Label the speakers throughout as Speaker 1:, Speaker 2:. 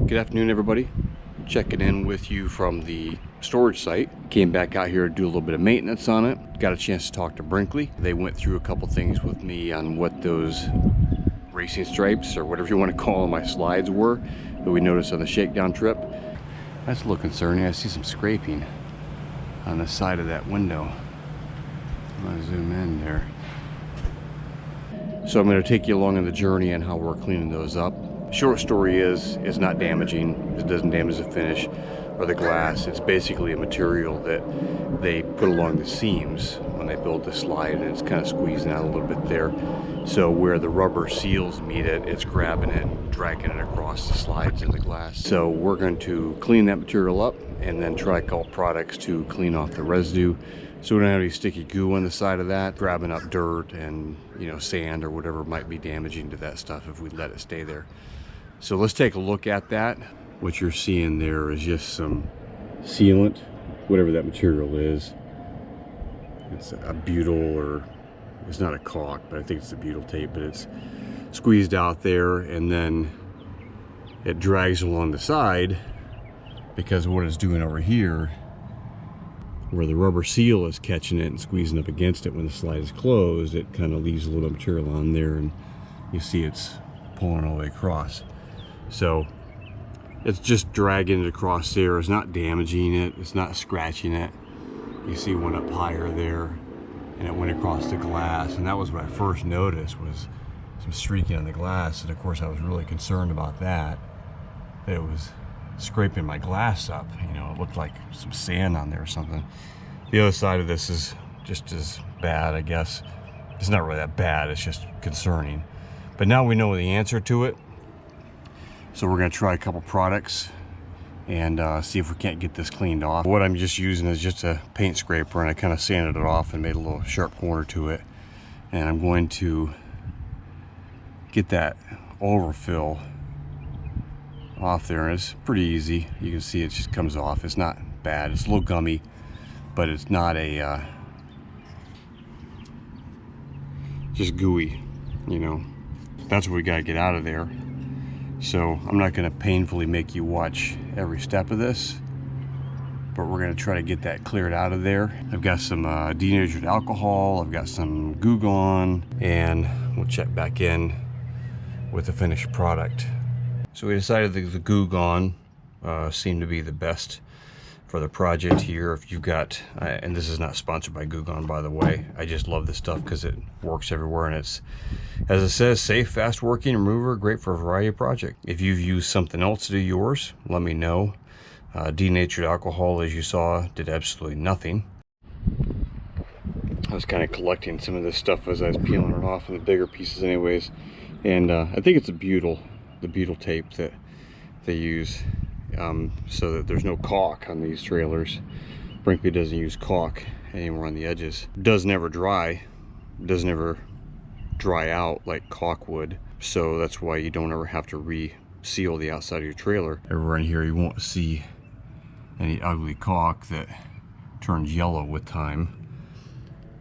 Speaker 1: Good afternoon, everybody. Checking in with you from the storage site. Came back out here to do a little bit of maintenance on it. Got a chance to talk to Brinkley. They went through a couple things with me on what those racing stripes, or whatever you want to call them, my slides were that we noticed on the shakedown trip. That's a little concerning. I see some scraping on the side of that window. I'm gonna zoom in there. So I'm going to take you along on the journey on how we're cleaning those up. Short story is, it's not damaging. It doesn't damage the finish or the glass. It's basically a material that they put along the seams when they build the slide, and it's kind of squeezing out a little bit there. So where the rubber seals meet it, it's grabbing it, dragging it across the slides in the glass. So we're going to clean that material up and then try a couple products to clean off the residue, so we don't have any sticky goo on the side of that, grabbing up dirt and, you know, sand or whatever might be damaging to that stuff if we let it stay there. So let's take a look at that. What you're seeing there is just some sealant, whatever that material is. It's a butyl, or it's not a caulk, but I think it's a butyl tape, but it's squeezed out there, and then it drags along the side because of what it's doing over here, where the rubber seal is catching it and squeezing up against it. When the slide is closed, it kind of leaves a little material on there, and you see it's pulling all the way across. So it's just dragging it across there. It's not damaging it, it's not scratching it. You see one up higher there, and it went across the glass, and that was what I first noticed, was some streaking on the glass. And of course I was really concerned about that it was scraping my glass up. You know, it looked like some sand on there or something. The other side of this is just as bad, I guess. It's not really that bad, it's just concerning. But now we know the answer to it, so we're going to try a couple products and see if we can't get this cleaned off. What I'm just using is just a paint scraper, and I kind of sanded it off and made a little sharp corner to it. And I'm going to get that overfill off there, and it's pretty easy. You can see it just comes off. It's not bad. It's a little gummy, but it's not a just gooey, you know. That's what we got to get out of there. So I'm not going to painfully make you watch every step of this, but we're going to try to get that cleared out of there. I've got some denatured alcohol, I've got some Goo Gone, and we'll check back in with the finished product. So we decided that the Goo Gone seemed to be the best for the project here. If you've got, and this is not sponsored by Goo Gone, by the way, I just love this stuff because it works everywhere, and it's, as it says, safe, fast working remover, great for a variety of projects. If you've used something else to do yours, let me know. Denatured alcohol, as you saw, did absolutely nothing. I was kind of collecting some of this stuff as I was peeling it off in the bigger pieces anyways, and I think it's a butyl, the butyl tape that they use, so that there's no caulk on these trailers. Brinkley doesn't use caulk anymore on the edges. Does never dry, does never dry out like caulk would, so that's why you don't ever have to re-seal the outside of your trailer. Everywhere in here you won't see any ugly caulk that turns yellow with time,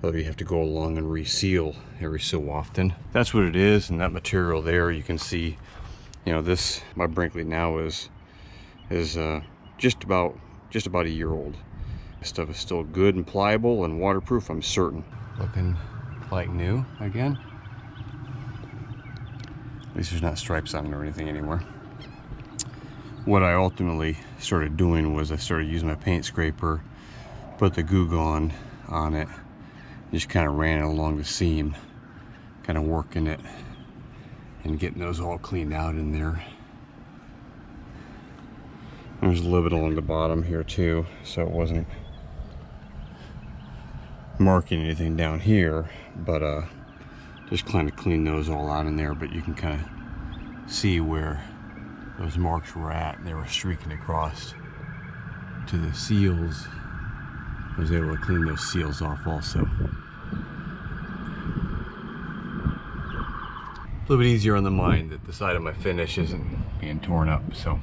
Speaker 1: though you have to go along and reseal every so often. That's what it is. And that material there, you can see, you know, this, my Brinkley now is just about a year old. This stuff is still good and pliable and waterproof, I'm certain. Looking like new again. At least there's not stripes on it or anything anymore. What I ultimately started doing was I started using my paint scraper, put the Goo Gone on it, just kind of ran it along the seam, kind of working it and getting those all cleaned out in there. There's a little bit along the bottom here too, so it wasn't marking anything down here, but just kind of clean those all out in there. But you can kind of see where those marks were at. They were streaking across to the seals. I was able to clean those seals off also. A little bit easier on the mind that the side of my finish isn't being torn up. So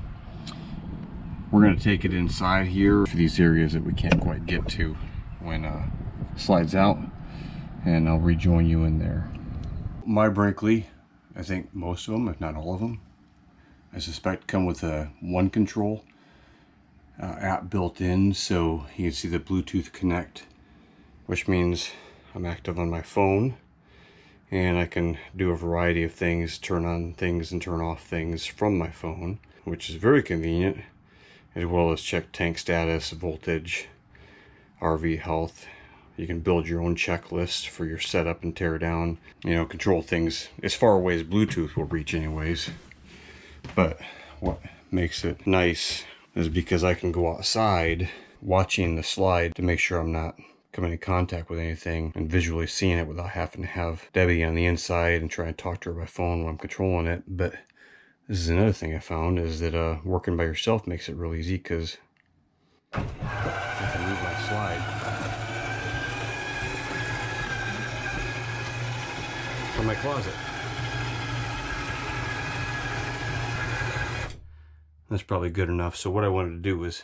Speaker 1: we're going to take it inside here for these areas that we can't quite get to when slides out, and I'll rejoin you in there. My Brinkley, I think most of them, if not all of them, I suspect come with a One Control app built in, so you can see the Bluetooth connect, which means I'm active on my phone and I can do a variety of things, turn on things and turn off things from my phone, which is very convenient, as well as check tank status, voltage, RV health. You can build your own checklist for your setup and tear down, you know, control things as far away as Bluetooth will reach anyways. But what makes it nice is because I can go outside watching the slide to make sure I'm not coming in contact with anything and visually seeing it without having to have Debbie on the inside and try and talk to her by phone while I'm controlling it. But this is another thing I found, is that working by yourself makes it real easy, because I can move my slide from my closet. That's probably good enough. So what I wanted to do was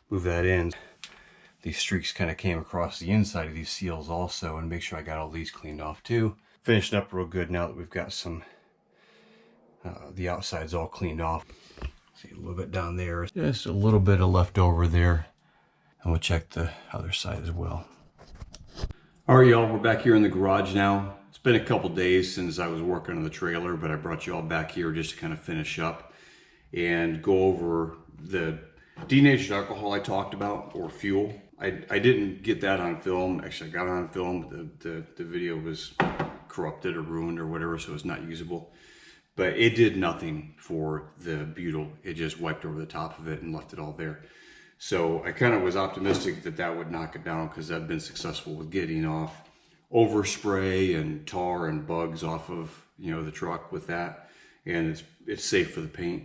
Speaker 1: move that in. These streaks kind of came across the inside of these seals also, and make sure I got all these cleaned off too. Finishing up real good now that we've got some, the outside's all cleaned off. See a little bit down there, just a little bit of leftover there. And we'll check the other side as well. All right, y'all, we're back here in the garage now. It's been a couple days since I was working on the trailer, but I brought you all back here just to kind of finish up and go over the denatured alcohol I talked about, or fuel. I didn't get that on film. Actually, I got it on film, but the video was corrupted or ruined or whatever, so it's not usable. But it did nothing for the butyl. It just wiped over the top of it and left it all there. So I kind of was optimistic that that would knock it down, because I've been successful with getting off overspray and tar and bugs off of, you know, the truck with that, and it's safe for the paint.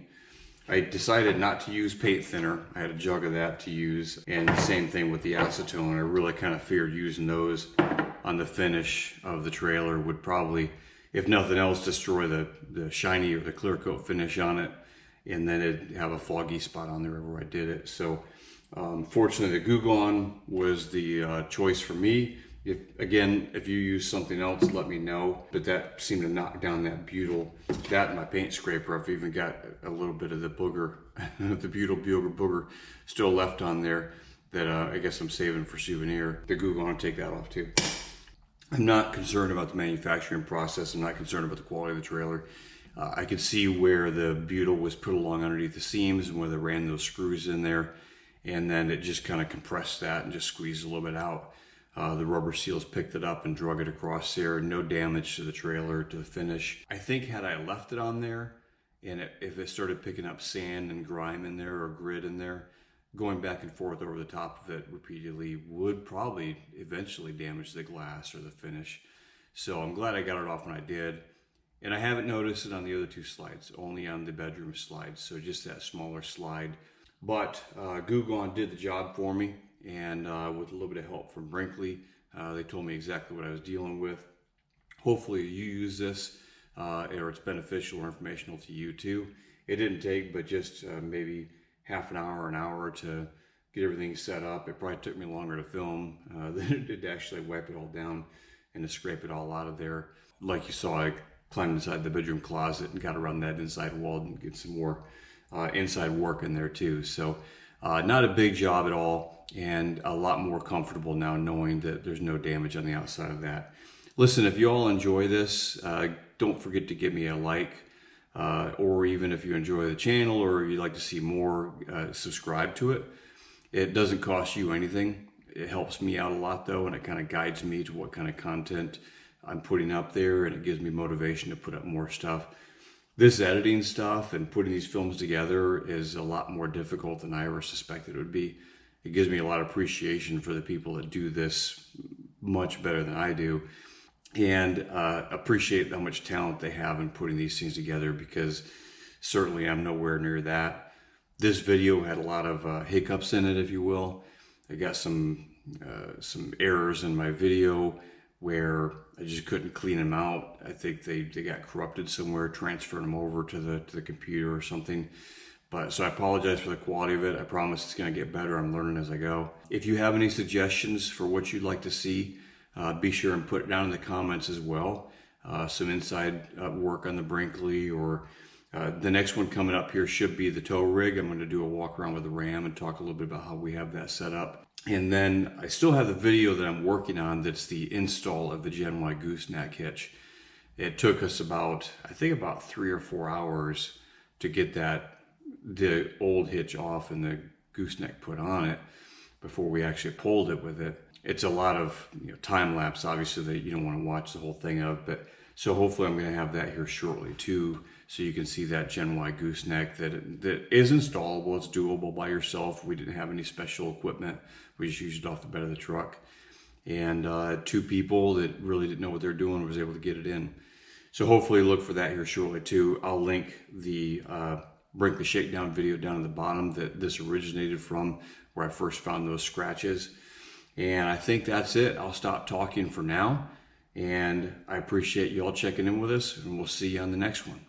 Speaker 1: I decided not to use paint thinner. I had a jug of that to use, and the same thing with the acetone. I really kind of feared using those on the finish of the trailer would probably, if nothing else, destroy the shiny or the clear coat finish on it, and then it'd have a foggy spot on there wherever I did it. So fortunately, the Goo Gone was the choice for me. If you use something else, let me know. But that seemed to knock down that butyl. That and my paint scraper, I've even got a little bit of the booger, the butyl booger still left on there that I guess I'm saving for souvenir. The Goo Gone, I'll take that off too. I'm not concerned about the manufacturing process. I'm not concerned about the quality of the trailer. I could see where the butyl was put along underneath the seams and where they ran those screws in there, and then it just kind of compressed that and just squeezed a little bit out. The rubber seals picked it up and drug it across there. No damage to the trailer, to the finish. I think had I left it on there, and if it started picking up sand and grime in there or grit in there, going back and forth over the top of it repeatedly would probably eventually damage the glass or the finish. So I'm glad I got it off when I did. And I haven't noticed it on the other two slides, only on the bedroom slide. So just that smaller slide. But Goo Gone did the job for me. And with a little bit of help from Brinkley, they told me exactly what I was dealing with. Hopefully you use this, or it's beneficial or informational to you too. It didn't take but just maybe half an hour to get everything set up. It probably took me longer to film than it did to actually wipe it all down and to scrape it all out of there. Like you saw, I climbed inside the bedroom closet and got around that inside wall and get some more inside work in there too. So not a big job at all, and a lot more comfortable now knowing that there's no damage on the outside of that. Listen, if you all enjoy this, don't forget to give me a like, or even if you enjoy the channel or you'd like to see more, subscribe to it. It doesn't cost you anything. It helps me out a lot though, and it kind of guides me to what kind of content I'm putting up there, and it gives me motivation to put up more stuff. This editing stuff and putting these films together is a lot more difficult than I ever suspected it would be. It gives me a lot of appreciation for the people that do this much better than I do, and appreciate how much talent they have in putting these things together, because certainly I'm nowhere near that. This video had a lot of hiccups in it, if you will. I got some errors in my video where I just couldn't clean them out. I think they got corrupted somewhere, transferred them over to the computer or something. But so I apologize for the quality of it. I promise it's going to get better. I'm learning as I go. If you have any suggestions for what you'd like to see, be sure and put it down in the comments as well. Some inside work on the Brinkley, or The next one coming up here should be the tow rig. I'm going to do a walk around with the Ram and talk a little bit about how we have that set up. And then I still have the video that I'm working on that's the install of the Gen Y gooseneck hitch. It took us about 3 or 4 hours to get the old hitch off and the gooseneck put on it before we actually pulled it with it. It's a lot of time lapse, obviously, that you don't want to watch the whole thing of, but so hopefully I'm going to have that here shortly too, so you can see that Gen Y gooseneck that is installable. It's doable by yourself. We didn't have any special equipment. We just used it off the bed of the truck, and 2 people that really didn't know what they're doing was able to get it in. So hopefully look for that here shortly too. I'll link the Brinkley Shake Down video down at the bottom that this originated from, where I first found those scratches. And I think that's it. I'll stop talking for now. And I appreciate you all checking in with us, and we'll see you on the next one.